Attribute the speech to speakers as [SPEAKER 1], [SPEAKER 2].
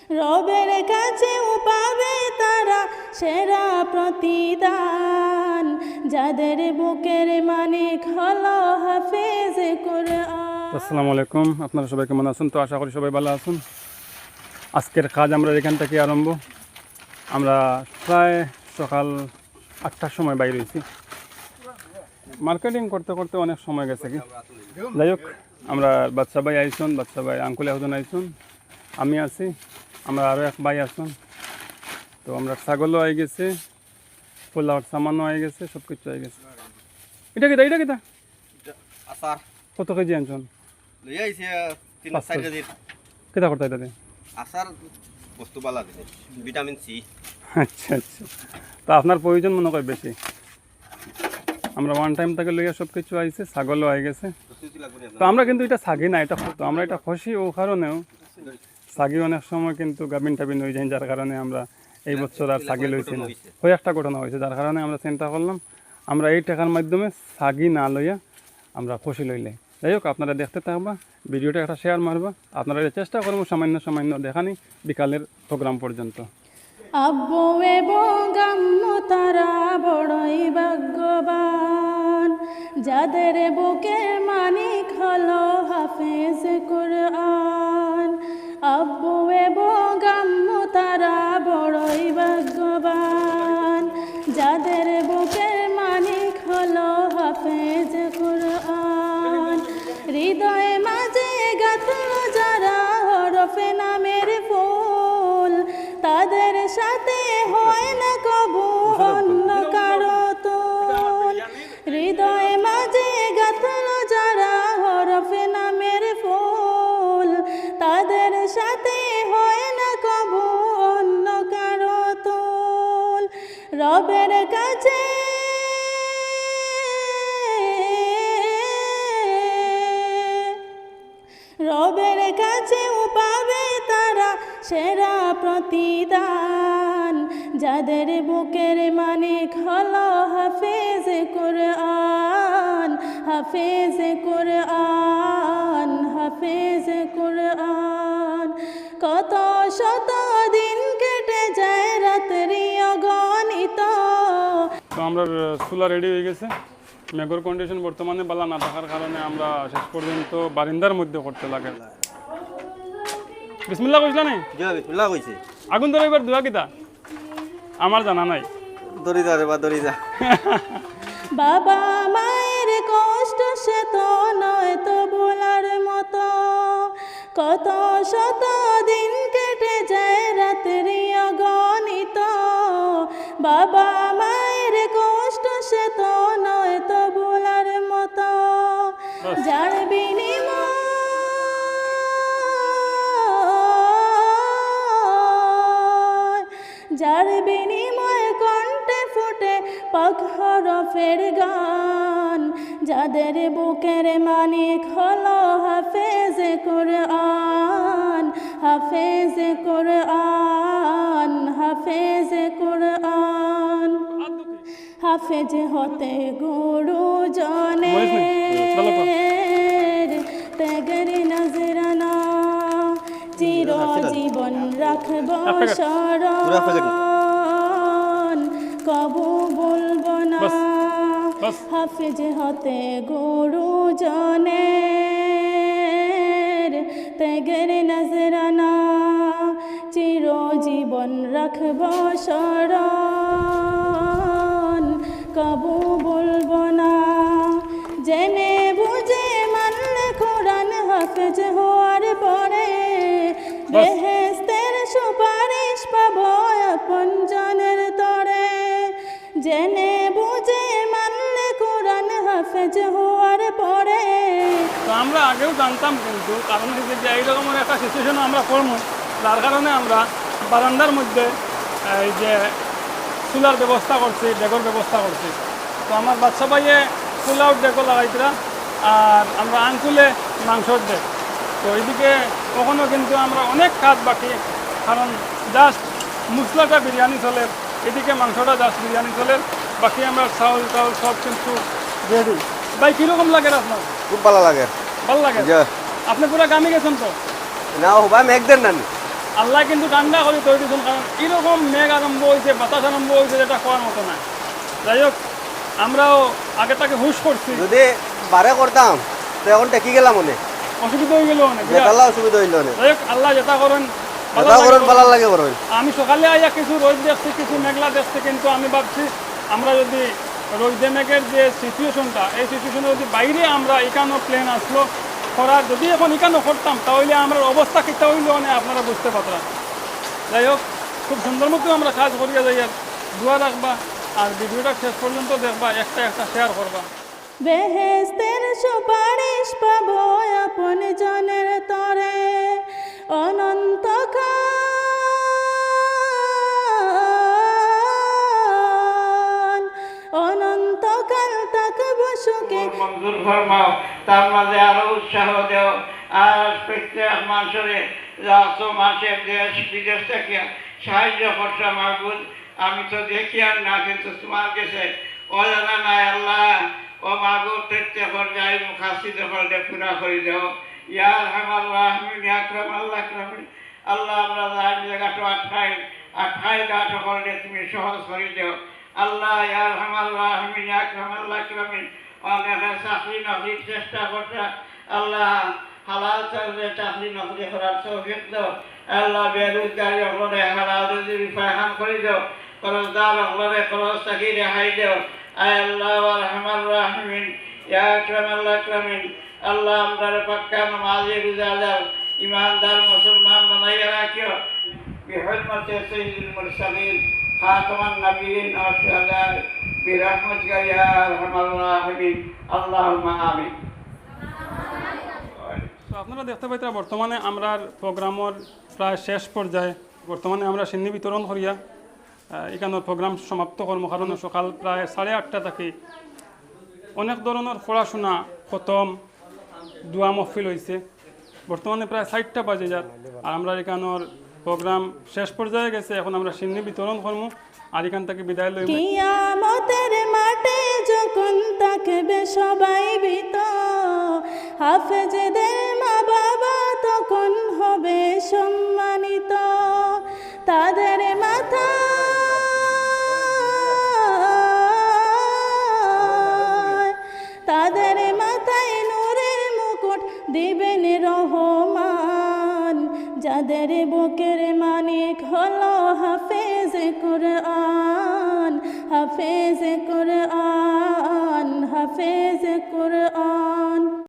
[SPEAKER 1] রবের কাছেও পাবে তারা সেরা প্রতিদান, যাদের বুকের মানিক হলো হাফেজ কোরআন।
[SPEAKER 2] আসসালামু আলাইকুম, আপনারা সবাই কেমন আছেন? তো আশা করি সবাই ভালো আছেন। আজকের কাজ আমরা এখান থেকে আরম্ভ। আমরা প্রায় সকাল 8টার সময় বাইরে হয়েছি। মার্কেটিং করতে করতে অনেক সময় গেছে কি, যাই হোক আমরা বাচ্চা ভাই আইসুন, বাচ্চা ভাই আঙ্কুল এখন আইসুন, আমি আছি, আমরা আরও এক ভাই আসুন। তো আমরা ছাগলও হয়ে গেছে, পোলাওয়ার সামানও হয়ে গেছে, সব কিছু হয়ে গেছে। এটা কিতা
[SPEAKER 3] আচার
[SPEAKER 2] কত কেজি আনছুন?
[SPEAKER 3] লই আইছে 3-4 কেজি
[SPEAKER 2] কিতা করতে এটা?
[SPEAKER 3] আচার বস্তু বালা দিছে ভিটামিন সি।
[SPEAKER 2] আচ্ছা আচ্ছা, তো আপনার প্রয়োজন মনে হয় বেশি। আমরা ওয়ান টাইম থেকে লইয়া সব কিছু আইছে, ছাগলও হয়ে গেছে। তো আমরা কিন্তু এটা ছাগি না, এটা তো আমরা এটা খুশি ও কারণেও ছাগি অনেক সময় কিন্তু গাবিন টাবিন হয়ে যায়, যার কারণে আমরা এই বছর আর ছাগি লইছি না। ওই একটা ঘটনা হয়েছে, যার কারণে আমরা চিন্তা করলাম আমরা এই টাকার মাধ্যমে ছাগি না লইয়া আমরা খুশি লইলে। যাই হোক আপনারা দেখতে থাকবা, ভিডিওটা একটা শেয়ার মারবা, আপনারা চেষ্টা করবো সামান্য সামান্য দেখানি বিকালের প্রোগ্রাম পর্যন্ত।
[SPEAKER 1] আব্বু এবং আম্মু তারা বড়ই ভাগ্যবান, যাদের বুকের মানিক হলো হাফেজ কোরআন। আব্বু এবং আম্মু তারা বড়ই ভাগ্যবান, যাদের বুকের মানিক হলো হাফেজ কোরআন। হৃদয়ে মাঝে গাঁথল যারা হরফে নামের ফুল, তাদের সাথে হয় না কবু অন্য কারো তুল। হৃদয়ে মাঝে গাঁথল যারা হরফে নামের ফুল, তাদের সাথে হয় না কবু অন্য কারো তুল। রবের কাছে রবের কাছেও পাবে তারা সেরা প্রতিদান, যাদের বুকের মানিক হলো হাফেজ কোরআন। হাফেজ কোরআন, হাফেজ কোরআন। কত শত দিন কেটে যায় রাত্রি অগণিত।
[SPEAKER 2] তো আমরা চুলা রেডি হয়ে গেছে। মেঘর কন্ডিশন বর্তমানে বালা না থাকার কারণে আমরা শেষ পর্যন্ত বারিন্দার মধ্যে করতে লাগে। বিসমিল্লাহ কইছিলা নাই?
[SPEAKER 3] জি বিসমিল্লাহ কইছে।
[SPEAKER 2] আগুন ধরাইবার দুয়া কিতা আমার জানা নাই।
[SPEAKER 3] দড়ি যা রে বা দড়ি যা।
[SPEAKER 1] বাবা মায়ের কষ্ট সে তো নয় তো বলার মতো, কত শত দিন কেটে যায় রাত্রি অগণিত। বাবা মায়ের কষ্ট সে তো নয় তো বলার মতো, যার বিনিময় কণ্ঠে ফুটে পাক হরফের গান, যাদের বুকের মানিক হলো হাফেজ কোরআন। হাফেজ কোরআন, হাফেজ কোরআন। হাফেজ হতে গুরুজনের ত্যাগের নজরানা, চিরজীবন রাখব স্মরণ, কবু বলবো না। হাফেজ হতে গুরুজনের ত্যাগের নজরানা, চিরজীবন রাখব স্মরণ, কবু বলবো না। জেনে বুঝে মানলে কোরআন হাফেজ হওয়ার পরে, বেহেশতের সুপারিশ পাবো আপন জনের তরে। জেনে বুঝে মানলে কোরআন হাফেজ হওয়ার পরে।
[SPEAKER 2] তো আমরা আগেও জানতাম, কিন্তু কারণ হচ্ছে যে এইরকমের একটা সিচুয়েশন আমরা করবো, যার কারণে আমরা বারান্দার মধ্যে এই যে চুলার ব্যবস্থা করছি, ডেকোর ব্যবস্থা করছি। তো আমার বাচ্চা ভাইয়ে পোলাও ডেকো লাগাইতরা, আর আমরা আঙ্কুলে মাংসর ডেক। তো এইদিকে কখনো কিন্তু আমরা অনেক কাজ বাকি, কারণ জাস্ট মশলাটা বিরিয়ানি চলে, এদিকে মাংসটা জাস্ট বিরিয়ানি চলে, বাকি আমরা চাউল টাউল সব কিন্তু রেডি। ভাই কীরকম লাগে আপনার?
[SPEAKER 3] খুব ভালো লাগে।
[SPEAKER 2] ভালো লাগে? আপনি পুরো গামে গেছেন তো?
[SPEAKER 3] না ভাই মেঘ দেন না।
[SPEAKER 2] আল্লাহ কিন্তু ঠান্ডা করে তৈরি দিচ্ছেন, কারণ এরকম মেঘ আরম্ভ হয়েছে, বাতাস আরম্ভ হয়েছে, যেটা খাওয়ার মতো না। যাই হোক, আমরাও আগে তাকে হুশ করছি,
[SPEAKER 4] যদি বারে করতাম তো এখন টেকি গেলাম মনে
[SPEAKER 2] অসুবিধা হয়ে গেল অনেক।
[SPEAKER 4] বেতাল্লা অসুবিধা হইল অনেক
[SPEAKER 2] যাই হোক, আল্লাহ যেটা করেন ভালো
[SPEAKER 4] কথা
[SPEAKER 2] লাগে
[SPEAKER 4] করেন
[SPEAKER 2] করেন।
[SPEAKER 4] ভালো লাগে বড়
[SPEAKER 2] আমি সকালে আইয়া কিছু রোদ দেখছি, কিছু মেঘলা দেখছি, কিন্তু আমি ভাবছি আমরা যদি রোদে মেঘের যে সিচুয়েশনটা, এই সিচুয়েশনে যদি বাইরে আমরা এখানো প্লেন আসলো করার, যদি এখন এখানো করতাম তাহলে আমার অবস্থা কিতা হইলো মানে আপনারা বুঝতে পারতাম। যাই হোক, খুব সুন্দর মতো আমরা কাজ করিয়া যাই, আর দোয়া রাখবা, আর ভিডিওটা শেষ পর্যন্ত দেখবা, একটা একটা শেয়ার করবা।
[SPEAKER 1] বেহেস্তের সুপারিশ পাবো আপন জনের তরে, অনন্তকাল থাকব সুখে।
[SPEAKER 5] মঞ্জুর ফরমাও, তার মাঝে আরো উৎসাহ দেও। আর প্রত্যেক মানুষের যত মাসে দেশ বিদেশ থেকে সাহায্য করছে মাহবুদ, আমি তো দেখি আর না, কিন্তু তোমার কাছে অজানা নাই আল্লাহ। ও মাহবুদ, প্রত্যেকের যাই মুখাসি দখল পুরা করে দেও। ইয়ার হামার রাহমিন আকরাম আল্লাহ আকরামিন। আল্লাহ, আমরা যাই জায়গাটা আটকাই গাছ করলে তুমি সহজ করে দেও আল্লাহ। ইয়ার হামার রাহমিন আকরাম আল্লাহ আকরামিন। অনেকে চাকরি নকরি চেষ্টা করছে আল্লাহ, হালাল চাকরি নকরি করার তৌফিক দাও আল্লাহ। বেরোজগারি অগলে হালাল রুজি ফাহাম করে দাও। করজদার অগলে করজ থাকি রেহাই দাও আল্লাহ। আরহামার রাহিমিন, ইয়া আকরাম আল্লাহ আকরামিন। আল্লাহ, আমরা পাক্কা নামাজি রোজাদার ইমানদার মুসলমান বানাইয়া রাখিও। বিহুরমতে সাইয়্যিদুল মুরসালিন খাতামান নবিয়্যিন ওয়া শুহাদা বিরহমাতিকা ইয়া আরহামার রাহিমিন। আল্লাহুম্মা আমিন।
[SPEAKER 2] তো আপনারা দেখতে পাইতেন বর্তমানে আমরা প্রোগ্রামের প্রায় শেষ পর্যায়ে। বর্তমানে আমরা সিন্নি বিতরণ করিয়া এখানের প্রোগ্রাম সমাপ্ত করবো, কারণ সকাল প্রায় 8:30 থেকে অনেক ধরনের পড়াশোনা খতম, দোয়া মহফিল হয়েছে। বর্তমানে প্রায় 4টা বাজে যার, আর আমরা এখানের প্রোগ্রাম শেষ পর্যায়ে গেছে। এখন আমরা সিন্নি বিতরণ করবো, আর এখান থেকে বিদায় লইব।
[SPEAKER 1] কিয়ামতের মাঠে যখন থাকবে সবাই ভীত, হাফেজদের মা বাবা তখন হবে সম্মানিত। তাদের মাথায় নূরের মুকুট দিবেন রহমান। যাদের বুকের মানিক হলো হাফেজ কুরআন, হাফেজ কুরআন, হাফেজ কুরআন।